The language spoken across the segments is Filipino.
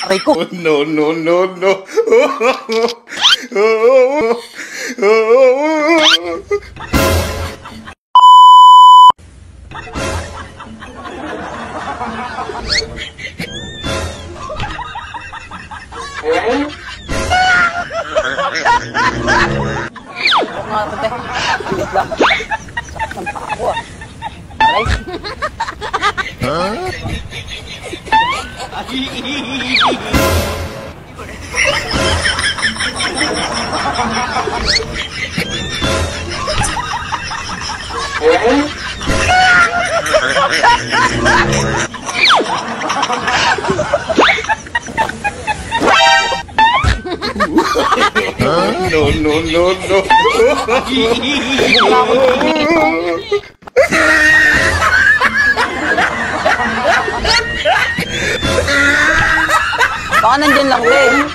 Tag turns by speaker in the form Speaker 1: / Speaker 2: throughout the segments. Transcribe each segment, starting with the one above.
Speaker 1: Aray ko.
Speaker 2: No, no, no, no.
Speaker 1: Mga ate, wait lang. Sakit ng paa ko ah. Aray.
Speaker 2: No, no, no, no.
Speaker 1: Baka nandyan lang din.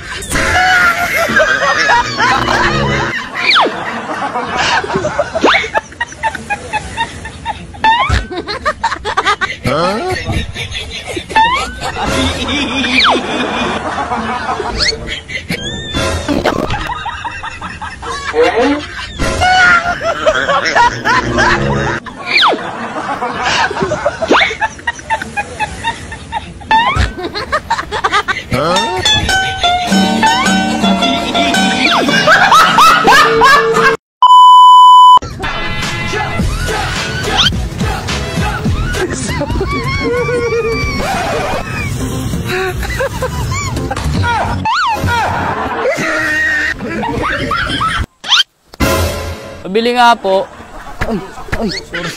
Speaker 3: Pabili nga po.
Speaker 1: Ay, sorry.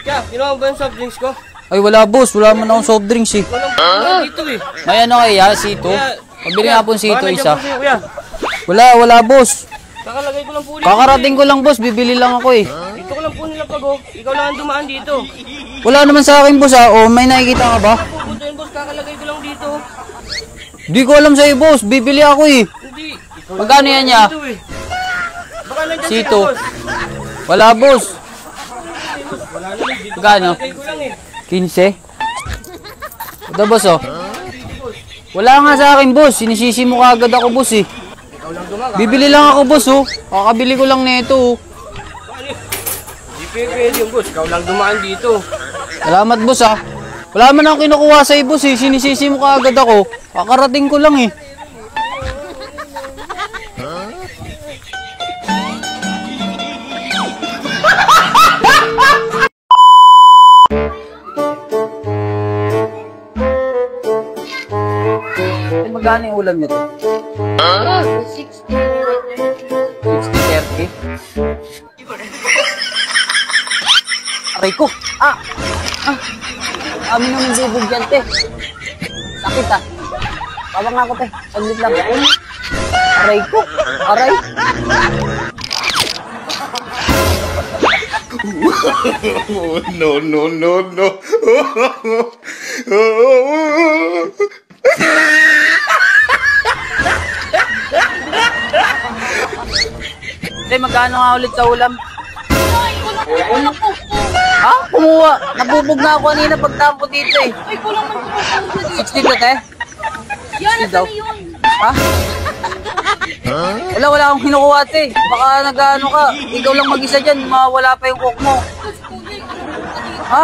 Speaker 4: Kaya, ginawa mo ba yung soft drinks ko?
Speaker 3: Ay, wala boss. Wala man akong soft drinks eh.
Speaker 4: Walang dito eh.
Speaker 3: May ano kaya, sito? Pabili nga po sito isa.
Speaker 4: Kuya,
Speaker 3: Wala boss.
Speaker 4: kakalagay ko lang po ulit.
Speaker 3: Kakarating ko lang boss. Bibili lang ako eh.
Speaker 4: Dito ko lang po nila pag ikaw lang ang dumaan dito.
Speaker 3: Wala naman sa akin boss ah. O, may nakikita ka ba?
Speaker 4: Pupunta yun boss, kakalagay ko lang dito.
Speaker 3: Di ko alam sa'yo boss. Bibili ako eh.
Speaker 4: Hindi.
Speaker 3: Magkano yan niya?
Speaker 4: Dito eh. Baka nandyan
Speaker 3: Sito.
Speaker 4: sila boss.
Speaker 3: Wala boss.
Speaker 4: Wala naman dito.
Speaker 3: Magkano?
Speaker 4: Kakalagay ko lang eh.
Speaker 3: 15? Ito boss oh. Wala nga sa akin boss. Sinisisi mo kagad ako boss eh.
Speaker 4: Ikaw lang dumaan.
Speaker 3: Bibili lang ako boss oh. Kakabili ko lang nito oh.
Speaker 4: Hindi pwede yung boss. Ikaw lang dumaan dito.
Speaker 3: Salamat boss ah. Wala man akong kinukuha sa'yo boss eh. Sinisisi mo kaagad ako. Kakarating ko lang eh. Magkano yung ulam nito?
Speaker 1: 60.
Speaker 3: 60-30?
Speaker 1: Aray ko. Amin naman bubog yan, te. Sakit ah. Tawag nga ako, te. Saglit lang. Aray ko. Aray.
Speaker 2: No, no, no, no.
Speaker 3: Te, magkano nga ulit sa ulam?
Speaker 1: Ay, kulang po.
Speaker 3: Ha? Kumuha. Nabubog na ako kanina pagtampo dito eh.
Speaker 1: Ay, kulang man po.
Speaker 3: 60 ka, te?
Speaker 1: Yan,
Speaker 3: daw.
Speaker 1: na yun.
Speaker 3: Ha? Wala akong kinukuha, te. Baka nag-ano ka. Ikaw lang mag-isa dyan. Mawala pa yung cook mo. Ha?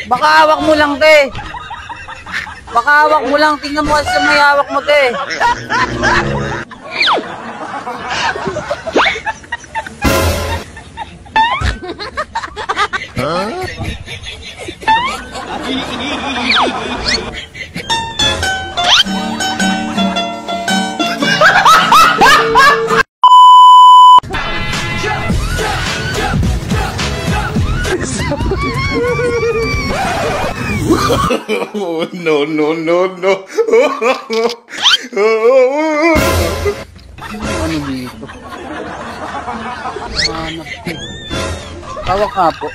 Speaker 3: Baka hawak mo lang, te. Baka hawak mo lang. Tingnan mo kasi sa may hawak mo, te.
Speaker 2: No, no, no, no.
Speaker 3: Ano dito? Hanap ko. Tawag nga po.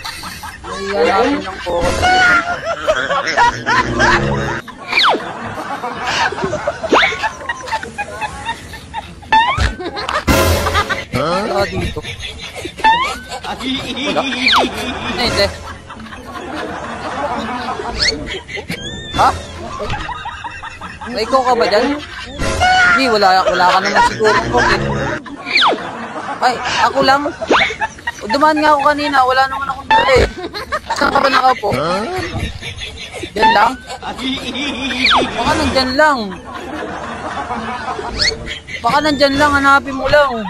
Speaker 3: Iyanapin lang po ako sa dito. Wala. Ay, te. Ha? Ay, ikaw ka ba dyan? Hindi, wala ka naman siguro. Okay. Ay, ako lang. O, dumaan nga ako kanina, wala naman akong dali. Saan ka ba nakaupo? Diyan lang? Baka nandyan lang. Baka nandyan lang, hanapin mo lang.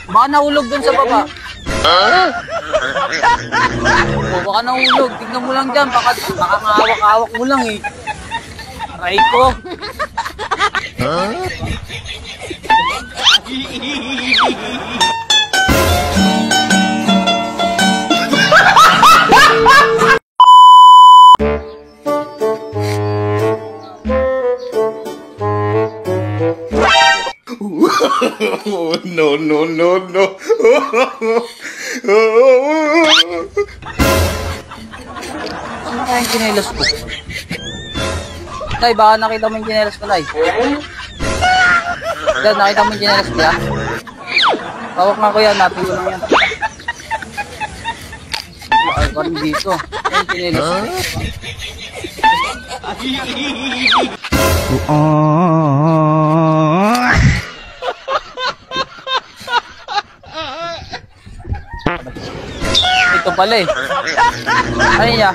Speaker 3: Baka nahulog dun sa baba. O, baka nahulog. Tignan mo lang dyan. Baka mahawak-hawak mo lang eh. Aray ko.
Speaker 2: Oh, no, no, no, no.
Speaker 3: Ano kaya yung chinelas ko? Tay, baka nakita mo yung chinelas ko, Tay. Dad, nakita mo yung chinelas ko, ya? Tawak nga ko yan, natin ko lang yan. Ay, parang dito. Ay, yung chinelas ko. Ito pala eh. Ano niya?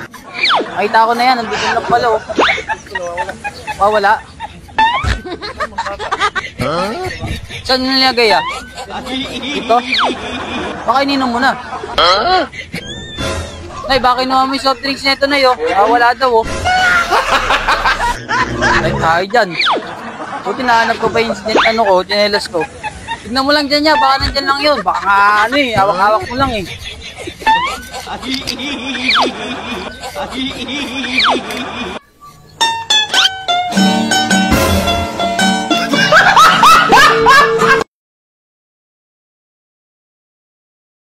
Speaker 3: Nakita ko na yan, nandito lang pala oh. Wala. Saan nilagay ah? Ito? Baka ininom mo na. Ay, baka inuha mo yung soft drinks na ito na yun. Wala daw oh. Ay, tayo dyan. Buti nahanap ko pa yung ano ko, chinelas ko. Tignan mo lang dyan niya, baka nandyan lang yun. Baka nga ano eh, hawak-hawak mo lang eh.